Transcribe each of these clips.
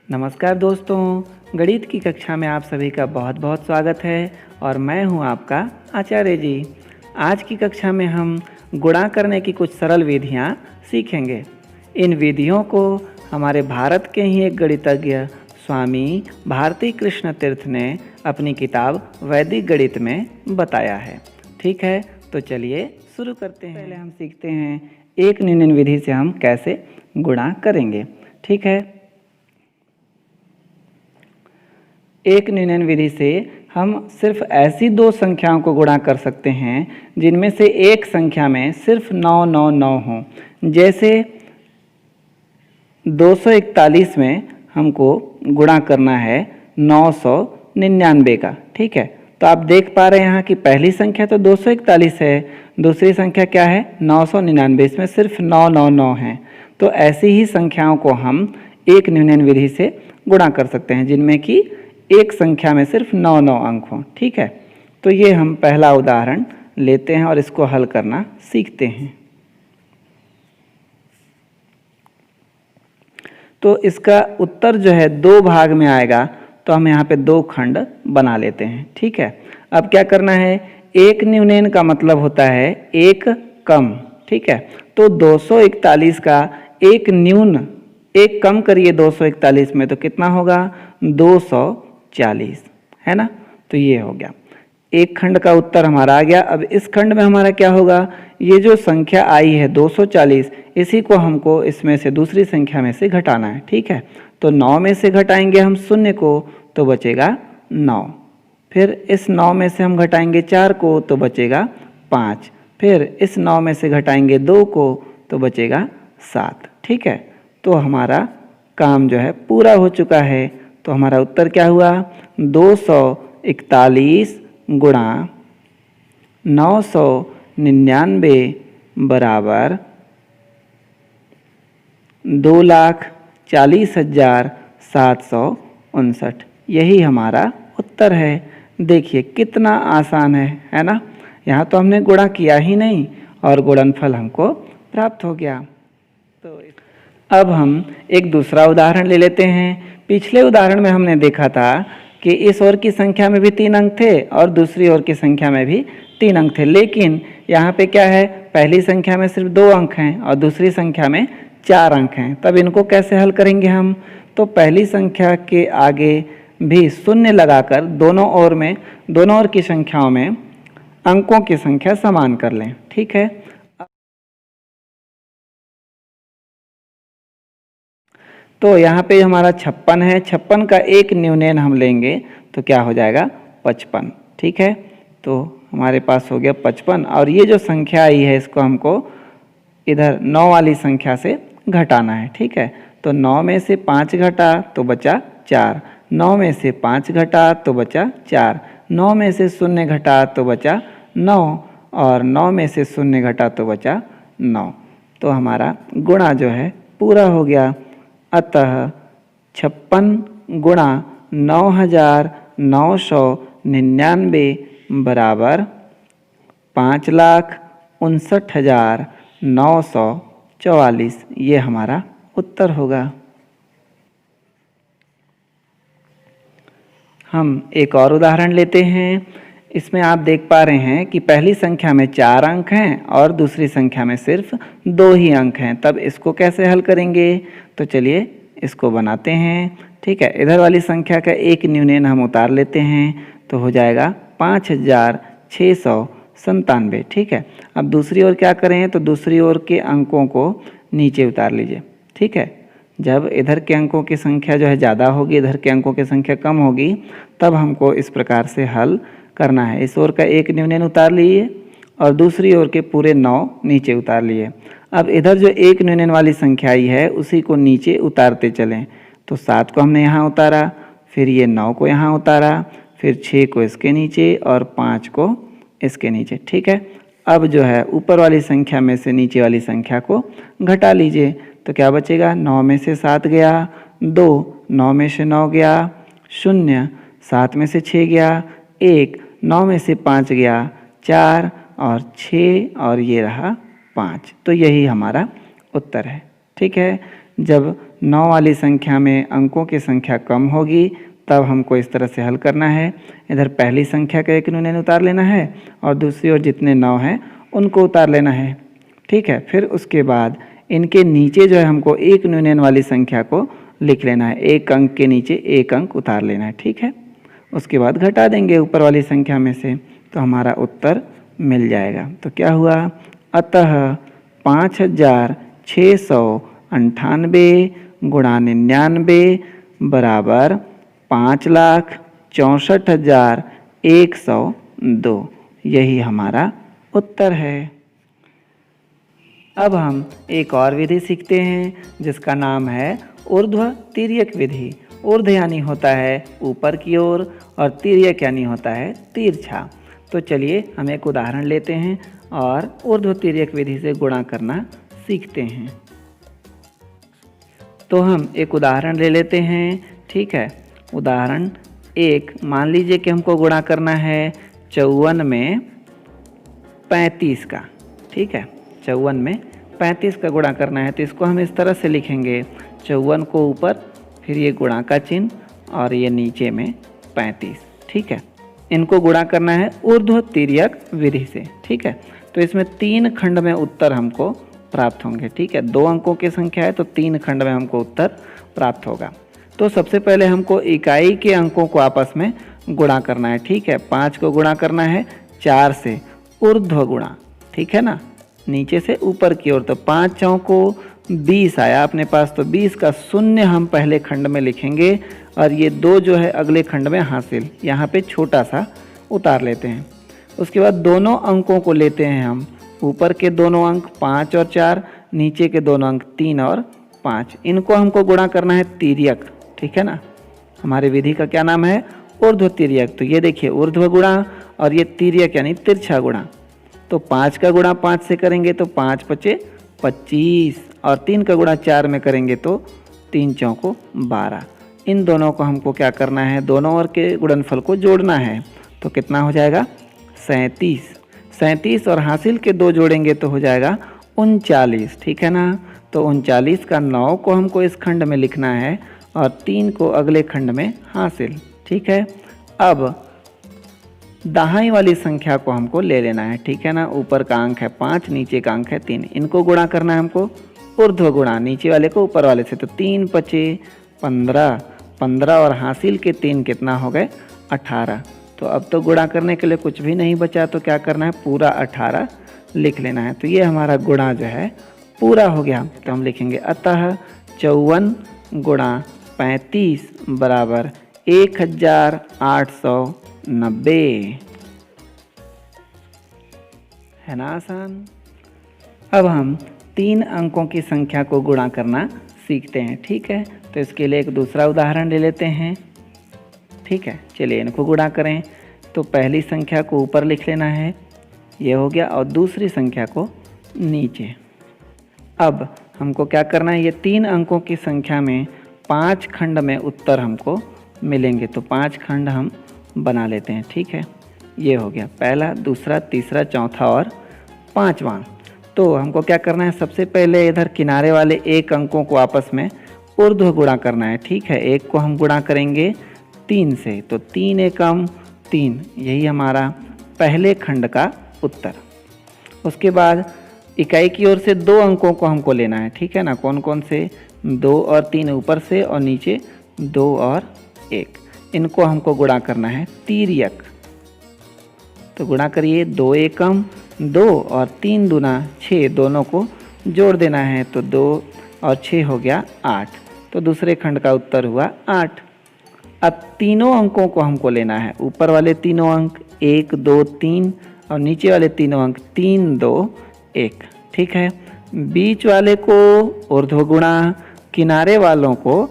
नमस्कार दोस्तों, गणित की कक्षा में आप सभी का बहुत बहुत स्वागत है और मैं हूं आपका आचार्य जी। आज की कक्षा में हम गुणा करने की कुछ सरल विधियां सीखेंगे। इन विधियों को हमारे भारत के ही एक गणितज्ञ स्वामी भारती कृष्ण तीर्थ ने अपनी किताब वैदिक गणित में बताया है। ठीक है, तो चलिए शुरू करते हैं। पहले हम सीखते हैं एक न्यूनन विधि से हम कैसे गुणा करेंगे। ठीक है, एक न्यूनन विधि से हम सिर्फ ऐसी दो संख्याओं को गुणा कर सकते हैं जिनमें से एक संख्या में सिर्फ 999 हो। जैसे 241 में हमको गुणा करना है 999 का। ठीक है, तो आप देख पा रहे हैं यहाँ कि पहली संख्या तो 241 है, दूसरी संख्या क्या है 999। इसमें सिर्फ 999 है। तो ऐसी ही संख्याओं को हम एक न्यूनन विधि से गुणा कर सकते हैं जिनमें कि एक संख्या में सिर्फ 9 अंक हों। ठीक है, तो ये हम पहला उदाहरण लेते हैं और इसको हल करना सीखते हैं। तो इसका उत्तर जो है दो भाग में आएगा, तो हम यहाँ पे दो खंड बना लेते हैं। ठीक है, अब क्या करना है, एक न्यूनन का मतलब होता है एक कम। ठीक है, तो 241 का एक न्यून, एक कम करिए 241 में तो कितना होगा 240, है ना। तो ये हो गया, एक खंड का उत्तर हमारा आ गया। अब इस खंड में हमारा क्या होगा, ये जो संख्या आई है 240, इसी को हमको इसमें से दूसरी संख्या में से घटाना है। ठीक है, तो 9 में से घटाएंगे हम 0 को तो बचेगा 9, फिर इस 9 में से हम घटाएंगे 4 को तो बचेगा 5, फिर इस 9 में से घटाएंगे 2 को तो बचेगा 7। ठीक है, तो हमारा काम जो है पूरा हो चुका है। तो हमारा उत्तर क्या हुआ, 241 गुणा 999 बराबर 2,40,759। यही हमारा उत्तर है। देखिए कितना आसान है ना। यहाँ तो हमने गुणा किया ही नहीं और गुणनफल हमको प्राप्त हो गया। तो अब हम एक दूसरा उदाहरण ले लेते हैं। पिछले उदाहरण में हमने देखा था कि इस ओर की संख्या में भी 3 अंक थे और दूसरी ओर की संख्या में भी 3 अंक थे, लेकिन यहाँ पे क्या है, पहली संख्या में सिर्फ 2 अंक हैं और दूसरी संख्या में 4 अंक हैं। तब इनको कैसे हल करेंगे हम, तो पहली संख्या के आगे भी शून्य लगाकर दोनों ओर की संख्याओं में अंकों की संख्या समान कर लें। ठीक है, तो यहाँ पे हमारा 56 है, 56 का एक न्यूनन हम लेंगे तो क्या हो जाएगा 55। ठीक है, तो हमारे पास हो गया 55 और ये जो संख्या आई है इसको हमको इधर 9 वाली संख्या से घटाना है। ठीक है, तो 9 में से 5 घटा तो बचा 4, 9 में से 5 घटा तो बचा 4, 9 में से 0 घटा तो बचा 9 और 9 में से 0 घटा तो बचा 9। तो हमारा गुणा जो है पूरा हो गया। अतः 56 गुणा 9,999 बराबर 5,59,944। ये हमारा उत्तर होगा। हम एक और उदाहरण लेते हैं। इसमें आप देख पा रहे हैं कि पहली संख्या में 4 अंक हैं और दूसरी संख्या में सिर्फ 2 ही अंक हैं। तब इसको कैसे हल करेंगे, तो चलिए इसको बनाते हैं। ठीक है, इधर वाली संख्या का एक न्यूनन हम उतार लेते हैं तो हो जाएगा 5,697। ठीक है, अब दूसरी ओर क्या करें, तो दूसरी ओर के अंकों को नीचे उतार लीजिए। ठीक है, जब इधर के अंकों की संख्या जो है ज़्यादा होगी, इधर के अंकों की संख्या कम होगी, तब हमको इस प्रकार से हल करना है। इस ओर का एक न्यूनन उतार लिए और दूसरी ओर के पूरे 9 नीचे उतार लिए। अब इधर जो एक न्यूनन वाली संख्या आई है उसी को नीचे उतारते चलें। तो 7 को हमने यहाँ उतारा, फिर ये 9 को यहाँ उतारा, फिर 6 को इसके नीचे और 5 को इसके नीचे। ठीक है, अब जो है ऊपर वाली संख्या में से नीचे वाली संख्या को घटा लीजिए तो क्या बचेगा, 9 में से 7 गया 2, 9 में से 9 गया 0, 7 में से 6 गया 1, 9 में से 5 गया 4 और 6 और ये रहा 5। तो यही हमारा उत्तर है। ठीक है, जब 9 वाली संख्या में अंकों की संख्या कम होगी तब हमको इस तरह से हल करना है। इधर पहली संख्या का एक न्यूनयन उतार लेना है और दूसरी ओर जितने 9 हैं उनको उतार लेना है। ठीक है, फिर उसके बाद इनके नीचे जो है हमको एक न्यूनयन वाली संख्या को लिख लेना है। एक अंक के नीचे एक अंक उतार लेना है। ठीक है, उसके बाद घटा देंगे ऊपर वाली संख्या में से, तो हमारा उत्तर मिल जाएगा। तो क्या हुआ, अतः 5698 गुणा 99 बराबर 5,64,102। यही हमारा उत्तर है। अब हम एक और विधि सीखते हैं जिसका नाम है ऊर्ध्व तिर्यक विधि। ऊर्ध्व यानी होता है ऊपर की ओर और तिर्यक यानी होता है तिरछा। तो चलिए हम एक उदाहरण लेते हैं और ऊर्ध्व तिर्यक विधि से गुणा करना सीखते हैं। तो हम एक उदाहरण ले लेते हैं। ठीक है, उदाहरण 1, मान लीजिए कि हमको गुणा करना है 54 में 35 का। ठीक है, 54 में 35 का गुणा करना है, तो इसको हम इस तरह से लिखेंगे, 54 को ऊपर, फिर ये गुणा का चिन्ह और ये नीचे में 35। ठीक है, इनको गुणा करना है ऊर्ध्व तिर्यक विधि से। ठीक है, तो इसमें 3 खंड में उत्तर हमको प्राप्त होंगे। ठीक है, 2 अंकों की संख्या है तो 3 खंड में हमको उत्तर प्राप्त होगा। तो सबसे पहले हमको इकाई के अंकों को आपस में गुणा करना है। ठीक है, 5 को गुणा करना है 4 से, ऊर्ध्व गुणा। ठीक है ना, नीचे से ऊपर की ओर। तो 5 चौको 20 आया अपने पास, तो 20 का शून्य हम पहले खंड में लिखेंगे और ये 2 जो है अगले खंड में हासिल, यहाँ पे छोटा सा उतार लेते हैं। उसके बाद दोनों अंकों को लेते हैं हम, ऊपर के दोनों अंक 5 और 4, नीचे के दोनों अंक 3 और 5। इनको हमको गुणा करना है तिर्यक। ठीक है ना, हमारी विधि का क्या नाम है, ऊर्ध्व तिर्यक। तो ये देखिए ऊर्ध्व गुणा और ये तिर्यक यानी तिरछा गुणा। तो 5 का गुणा 5 से करेंगे तो 5 पचे 25 और 3 का गुणा 4 में करेंगे तो 3 चौको 12। इन दोनों को हमको क्या करना है, दोनों ओर के गुणनफल को जोड़ना है। तो कितना हो जाएगा, 37। 37 और हासिल के 2 जोड़ेंगे तो हो जाएगा 39। ठीक है ना, तो 39 का 9 को हमको इस खंड में लिखना है और 3 को अगले खंड में हासिल। ठीक है, अब दाहिनी वाली संख्या को हमको ले लेना है। ठीक है ना, ऊपर का अंक है 5, नीचे का अंक है 3। इनको गुणा करना है हमको ऊर्ध्व गुणा, नीचे वाले को ऊपर वाले से। तो 3 पचे 15, 15 और हासिल के 3 कितना हो गए, 18। तो अब तो गुणा करने के लिए कुछ भी नहीं बचा, तो क्या करना है, पूरा 18 लिख लेना है। तो ये हमारा गुणा जो है पूरा हो गया। तो हम लिखेंगे अतः 54 गुणा 35 बराबर 1890। है ना आसान। अब हम 3 अंकों की संख्या को गुणा करना सीखते हैं। ठीक है, तो इसके लिए एक दूसरा उदाहरण ले लेते हैं। ठीक है, चलिए इनको गुणा करें। तो पहली संख्या को ऊपर लिख लेना है, ये हो गया, और दूसरी संख्या को नीचे। अब हमको क्या करना है, ये 3 अंकों की संख्या में 5 खंड में उत्तर हमको मिलेंगे। तो 5 खंड हम बना लेते हैं। ठीक है, ये हो गया पहला, दूसरा, तीसरा, चौथा और 5वां। तो हमको क्या करना है, सबसे पहले इधर किनारे वाले 1 अंकों को आपस में ऊर्ध्व गुणा करना है। ठीक है, 1 को हम गुणा करेंगे 3 से, तो 3 एकम 3, यही हमारा पहले खंड का उत्तर। उसके बाद इकाई की ओर से 2 अंकों को हमको लेना है। ठीक है ना, कौन कौन से, 2 और 3 ऊपर से और नीचे 2 और 1। इनको हमको गुणा करना है तिर्यक। तो गुणा करिए, 2 एकम 2 और 3 दूना 6, दोनों को जोड़ देना है। तो 2 और 6 हो गया 8। तो दूसरे खंड का उत्तर हुआ 8। अब तीनों अंकों को हमको लेना है, ऊपर वाले तीनों अंक 1 2 3 और नीचे वाले तीनों अंक 3 2 1। ठीक है, बीच वाले को ऊर्ध्व गुणा, किनारे वालों को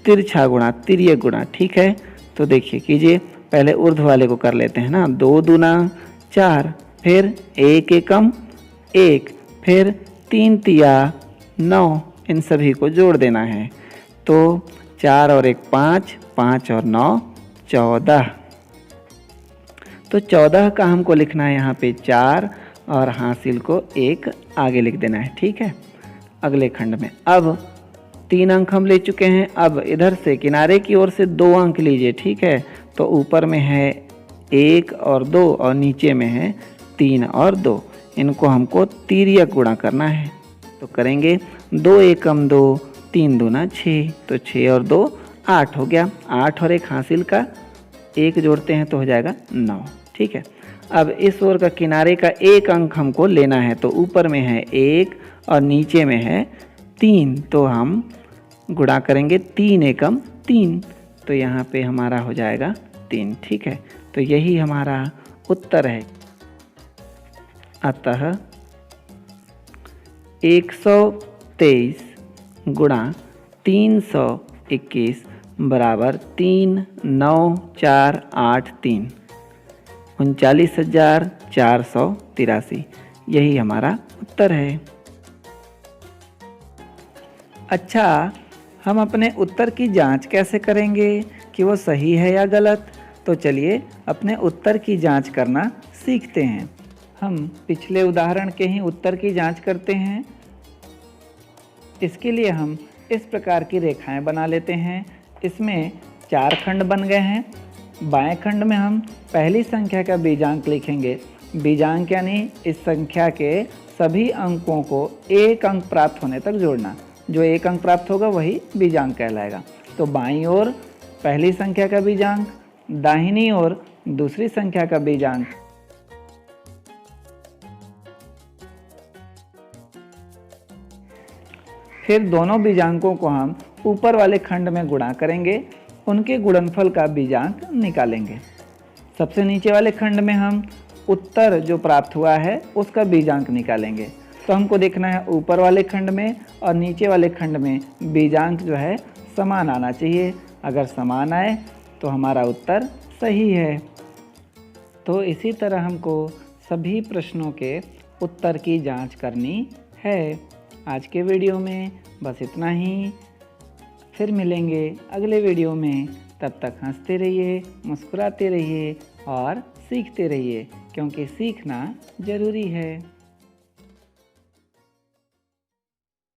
तिरछा गुणा, तिर्यक गुणा। ठीक है, तो देखिए कीजिए, पहले ऊर्ध्व वाले को कर लेते हैं ना। 2 दूना 4, फिर 1 एकम 1, फिर 3 तिया 9, इन सभी को जोड़ देना है। तो 4 और 1 5, 5 और 9 14। तो 14 का हमको लिखना है यहाँ पे 4 और हासिल को 1 आगे लिख देना है, ठीक है। अगले खंड में अब 3 अंक हम ले चुके हैं। अब इधर से किनारे की ओर से 2 अंक लीजिए, ठीक है। तो ऊपर में है 1 और 2 और नीचे में है 3 और 2। इनको हमको तिर्यक गुणा करना है, तो करेंगे 2 एकम 2, 3 दूना 6, तो 6 और 2 8 हो गया। 8 और 1 हासिल का 1 जोड़ते हैं तो हो जाएगा 9, ठीक है। अब इस ओर का किनारे का 1 अंक हमको लेना है, तो ऊपर में है 1 और नीचे में है 3, तो हम गुणा करेंगे 3 एकम 3, तो यहाँ पे हमारा हो जाएगा 3, ठीक है। तो यही हमारा उत्तर है। अतः 123 गुणा 321 बराबर 39483, 39,483। यही हमारा उत्तर है। अच्छा, हम अपने उत्तर की जांच कैसे करेंगे कि वो सही है या गलत? तो चलिए अपने उत्तर की जांच करना सीखते हैं। हम पिछले उदाहरण के ही उत्तर की जांच करते हैं। इसके लिए हम इस प्रकार की रेखाएं बना लेते हैं। इसमें 4 खंड बन गए हैं। बाएं खंड में हम पहली संख्या का बीजांक लिखेंगे। बीजांक यानी इस संख्या के सभी अंकों को 1 अंक प्राप्त होने तक जोड़ना। जो 1 अंक प्राप्त होगा वही बीजांक कहलाएगा। तो बाईं ओर पहली संख्या का बीजांक, दाहिनी ओर दूसरी संख्या का बीजांक। फिर दोनों बीजांकों को हम ऊपर वाले खंड में गुणा करेंगे, उनके गुणनफल का बीजांक निकालेंगे। सबसे नीचे वाले खंड में हम उत्तर जो प्राप्त हुआ है उसका बीजांक निकालेंगे। तो हमको देखना है ऊपर वाले खंड में और नीचे वाले खंड में बीजांक जो है समान आना चाहिए। अगर समान आए तो हमारा उत्तर सही है। तो इसी तरह हमको सभी प्रश्नों के उत्तर की जांच करनी है। आज के वीडियो में बस इतना ही। फिर मिलेंगे अगले वीडियो में। तब तक हंसते रहिए, मुस्कुराते रहिए और सीखते रहिए, क्योंकि सीखना ज़रूरी है।